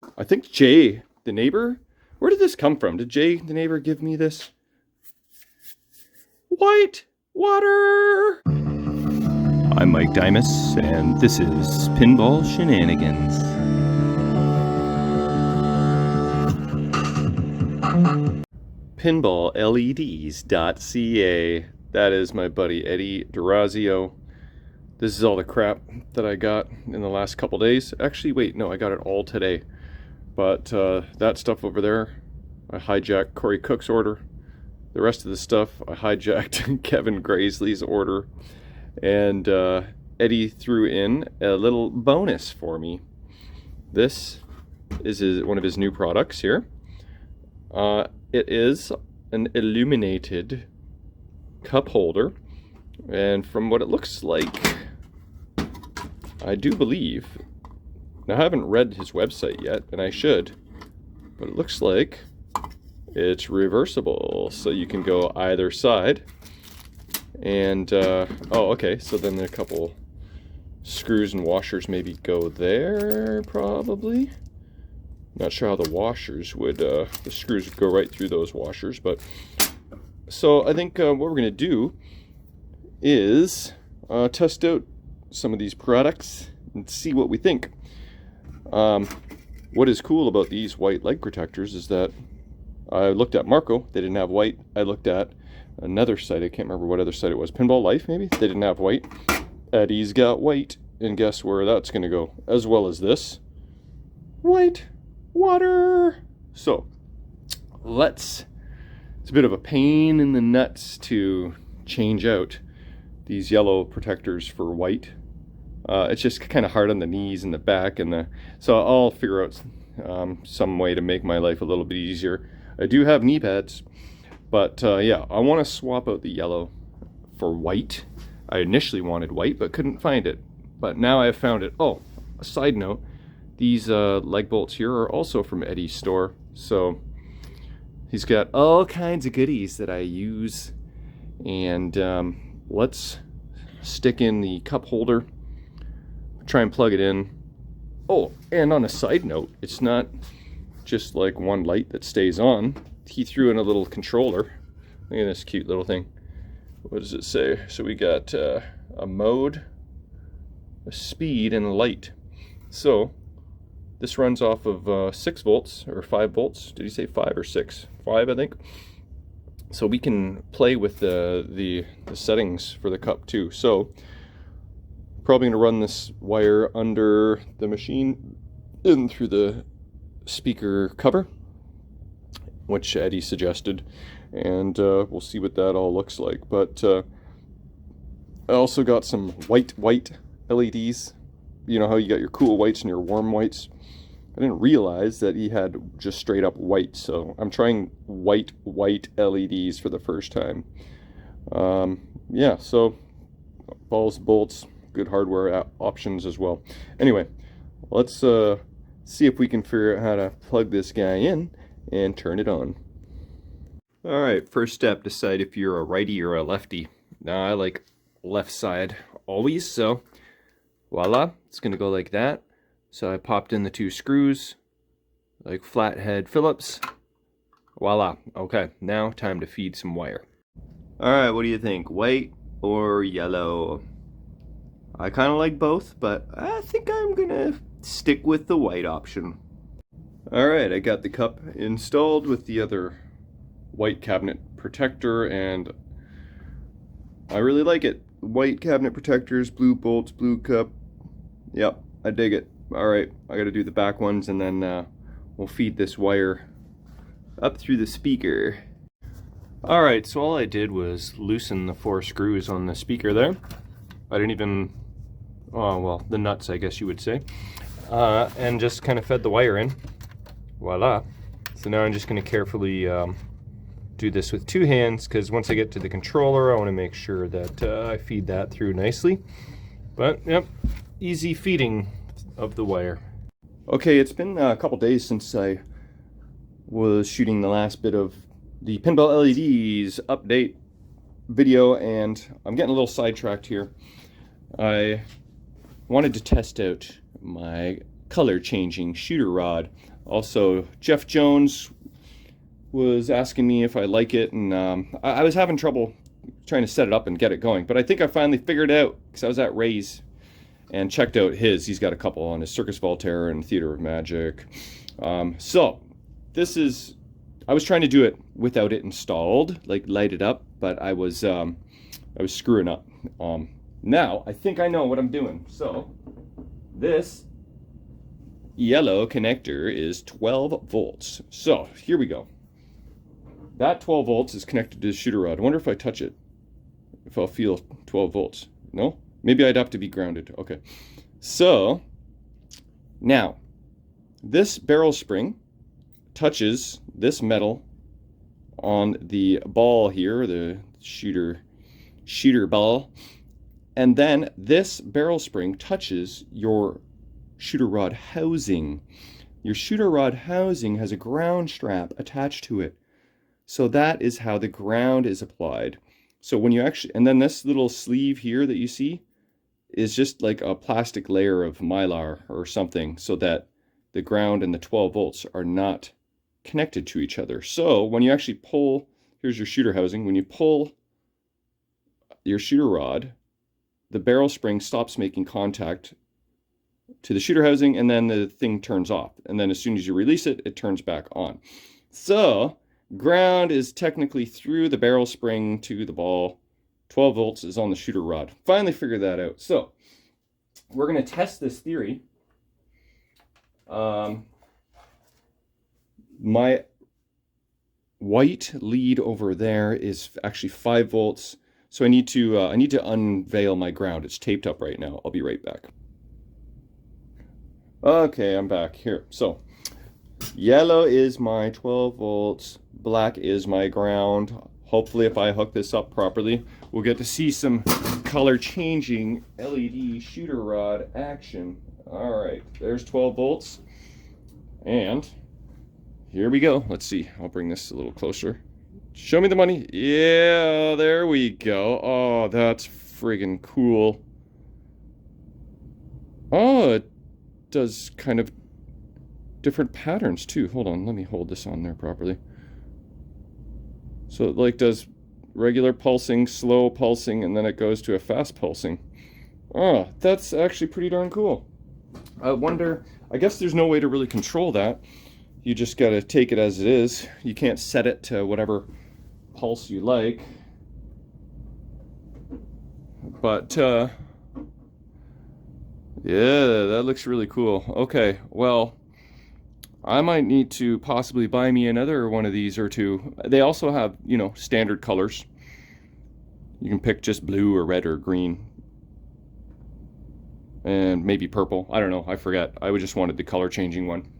I think Jay, the neighbor, where did this come from? Did Jay, the neighbor, give me this? White water! I'm Mike Dimas, and this is Pinball Shenanigans. Pinballledsca. That is my buddy Eddie Durazio. This is all the crap that I got in the last couple days. Actually, wait, no, I got it all today. But that stuff over there, I hijacked Corey Cook's order. The rest of the stuff, I hijacked Kevin Graisley's order. And Eddie threw in a little bonus for me. This is one of his new products here. It is an illuminated cup holder. And from what it looks like, I do believe, now I haven't read his website yet, and I should, but it looks like it's reversible, so you can go either side. And, oh, okay, so then a couple screws and washers maybe go there, probably. Not sure how the washers would, the screws would go right through those washers, but, so I think what we're going to do is test out some of these products and see what we think. What is cool about these white leg protectors is that I looked at Marco, they didn't have white. I looked at another site, I can't remember what other site it was, Pinball Life maybe, they didn't have white. Eddie's got white, and guess where that's going to go, as well as this white water. So it's a bit of a pain in the nuts to change out these yellow protectors for white. It's just kind of hard on the knees and the back, and so I'll figure out some way to make my life a little bit easier. I do have knee pads, but yeah, I want to swap out the yellow for white. I initially wanted white, but couldn't find it. But now I've found it. Oh, a side note, these leg bolts here are also from Eddie's store. So he's got all kinds of goodies that I use. And let's stick in the cup holder, try and plug it in. Oh, and on a side note, it's not just like one light that stays on. He threw in a little controller. Look at this cute little thing. What does it say? So we got a mode, a speed, and a light. So this runs off of 6 volts or 5 volts. Did he say 5 or 6? 5, I think. So we can play with the settings for the cup too. So probably gonna run this wire under the machine in through the speaker cover, which Eddie suggested, and we'll see what that all looks like. But I also got some white LEDs. You know how you got your cool whites and your warm whites? I didn't realize that he had just straight up white, so I'm trying white LEDs for the first time. Yeah, so balls, bolts, good hardware options as well. Anyway, let's see if we can figure out how to plug this guy in and turn it on. Alright, first step, decide if you're a righty or a lefty. Now I like left side always, so voila, it's gonna go like that. So I popped in the 2 screws, like flathead Phillips. Voila. Okay, now time to feed some wire. Alright, what do you think? White or yellow? I kind of like both, but I think I'm gonna stick with the white option. Alright, I got the cup installed with the other white cabinet protector, and I really like it. White cabinet protectors, blue bolts, blue cup. Yep, I dig it. Alright, I gotta do the back ones, and then we'll feed this wire up through the speaker. Alright, so all I did was loosen the 4 screws on the speaker there. I didn't even, oh well, the nuts I guess you would say. And just kind of fed the wire in. Voila. So now I'm just going to carefully do this with 2 hands, because once I get to the controller I want to make sure that I feed that through nicely. But yep, easy feeding of the wire. Okay, it's been a couple days since I was shooting the last bit of the Pinball LEDs update video, and I'm getting a little sidetracked here. I wanted to test out my color changing shooter rod. Also, Jeff Jones was asking me if I like it, and I was having trouble trying to set it up and get it going, but I think I finally figured it out because I was at Ray's and checked out his. He's got a couple on his Circus Voltaire and Theater of Magic. So this is, I was trying to do it without it installed, like light it up, but I was screwing up. Now I think I know what I'm doing. So this yellow connector is 12 volts. So here we go. That 12 volts is connected to the shooter rod. I wonder if I touch it, if I'll feel 12 volts. No? Maybe I'd have to be grounded. Okay. So now this barrel spring touches this metal on the ball here, the shooter ball, and then this barrel spring touches your shooter rod housing. Your shooter rod housing has a ground strap attached to it. So that is how the ground is applied. So when you actually, and then this little sleeve here that you see is just like a plastic layer of mylar or something, so that the ground and the 12 volts are not connected to each other. So when you actually pull, here's your shooter housing, when you pull your shooter rod, the barrel spring stops making contact to the shooter housing, and then the thing turns off. And then as soon as you release it, it turns back on. So ground is technically through the barrel spring to the ball. 12 volts is on the shooter rod. Finally figured that out. So we're going to test this theory. My white lead over there is actually 5 volts. So I need to unveil my ground. It's taped up right now. I'll be right back. Okay, I'm back here. So yellow is my 12 volts. Black is my ground. Hopefully, if I hook this up properly, we'll get to see some color changing LED shooter rod action. All right, there's 12 volts. And here we go. Let's see. I'll bring this a little closer. Show me the money. Yeah, there we go. Oh, that's friggin' cool. Oh, it does kind of different patterns too. Hold on, let me hold this on there properly. So it like does regular pulsing, slow pulsing, and then it goes to a fast pulsing. Oh, that's actually pretty darn cool. I wonder, I guess there's no way to really control that. You just gotta take it as it is. You can't set it to whatever pulse you like. But yeah, that looks really cool. Okay, well, I might need to possibly buy me another one of these or two. They also have, you know, standard colors. You can pick just blue or red or green. And maybe purple. I don't know, I forget. I just wanted the color changing one,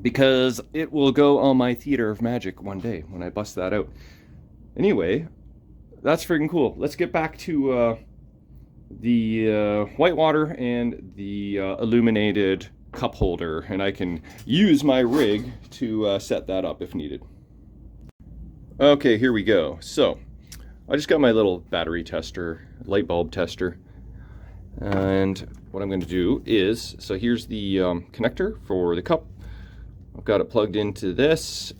because it will go on my Theater of Magic one day when I bust that out. Anyway, that's freaking cool. Let's get back to the whitewater and the illuminated cup holder, and I can use my rig to set that up if needed. Okay, here we go. So I just got my little battery tester, light bulb tester, and what I'm going to do is, so here's the connector for the cup. I've got it plugged into this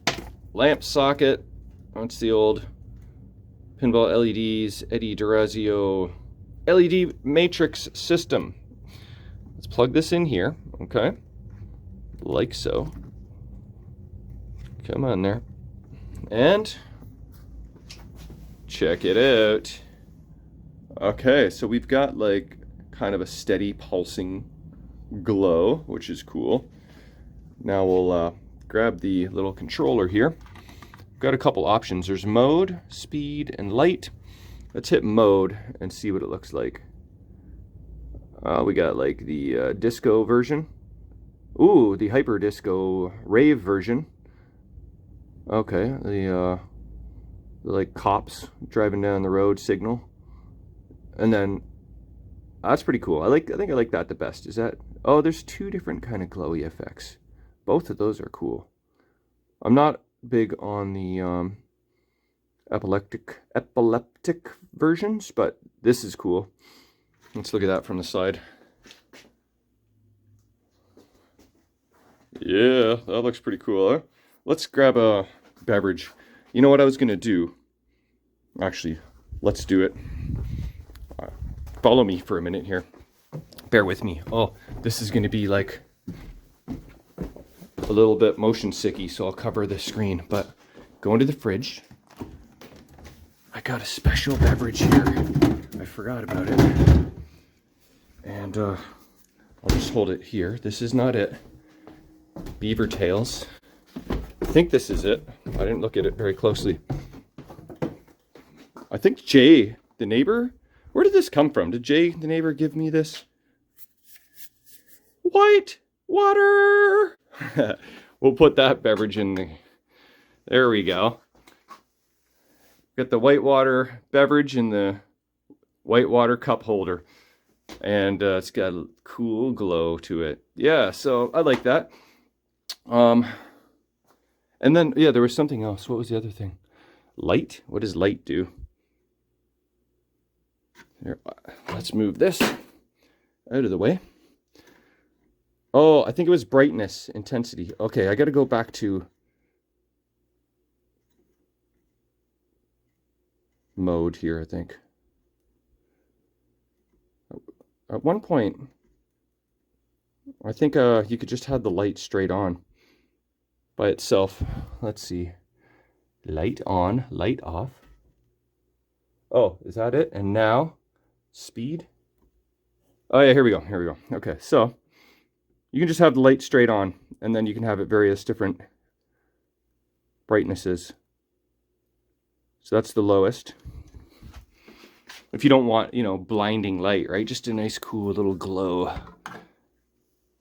lamp socket. That's the old Pinball LEDs Eddie Durazio LED matrix system. Let's plug this in here, okay, like so. Come on there. And check it out. Okay, so we've got like kind of a steady pulsing glow, which is cool. Now we'll grab the little controller here. We've got a couple options. There's mode, speed, and light. Let's hit mode and see what it looks like. We got like the disco version. Ooh, the hyper disco rave version. Okay, the like cops driving down the road signal. And then that's pretty cool. I think I like that the best. Is that, oh, there's two different kind of glowy effects. Both of those are cool. I'm not big on the epileptic versions, but this is cool. Let's look at that from the side. Yeah, that looks pretty cool, huh? Let's grab a beverage. You know what I was gonna do? Actually, let's do it. Follow me for a minute here. Bear with me. Oh, this is gonna be like a little bit motion sicky, so I'll cover the screen. But go into the fridge. I got a special beverage here. I forgot about it. And I'll just hold it here. This is not it. Beaver tails. I think this is it. I didn't look at it very closely. I think Jay, the neighbor, where did this come from? Did Jay, the neighbor, give me this? White water! We'll put that beverage in the... There we go. Got the white water beverage in the white water cup holder. And it's got a cool glow to it. Yeah, so I like that. And then, yeah, there was something else. What was the other thing? Light? What does light do? Here, let's move this out of the way. Oh, I think it was brightness, intensity. Okay, I got to go back to mode here, I think. At one point, I think you could just have the light straight on by itself. Let's see. Light on, light off. Oh, is that it? And now, speed. Oh yeah, here we go, here we go. Okay, so you can just have the light straight on, and then you can have it various different brightnesses. So that's the lowest. If you don't want, you know, blinding light, right? Just a nice, cool little glow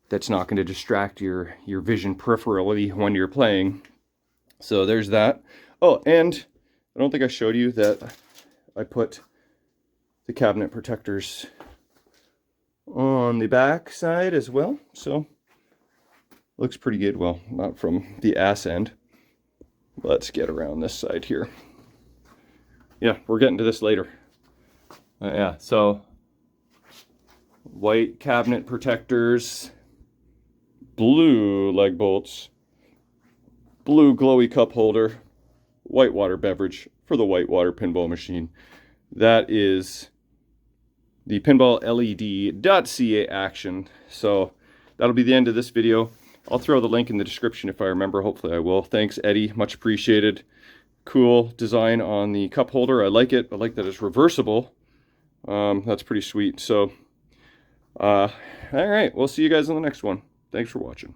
that's not going to distract your vision peripherally when you're playing. So there's that. Oh, and I don't think I showed you that I put the cabinet protectors on the back side as well. So looks pretty good. Well, not from the ass end. Let's get around this side here. Yeah, we're getting to this later. Yeah, so white cabinet protectors, blue leg bolts, blue glowy cup holder, white water beverage for the white water pinball machine. That is the pinballleds.ca action. So that'll be the end of this video. I'll throw the link in the description if I remember. Hopefully I will. Thanks, Eddie. Much appreciated. Cool design on the cup holder. I like it. I like that it's reversible. That's pretty sweet. So, all right. We'll see you guys on the next one. Thanks for watching.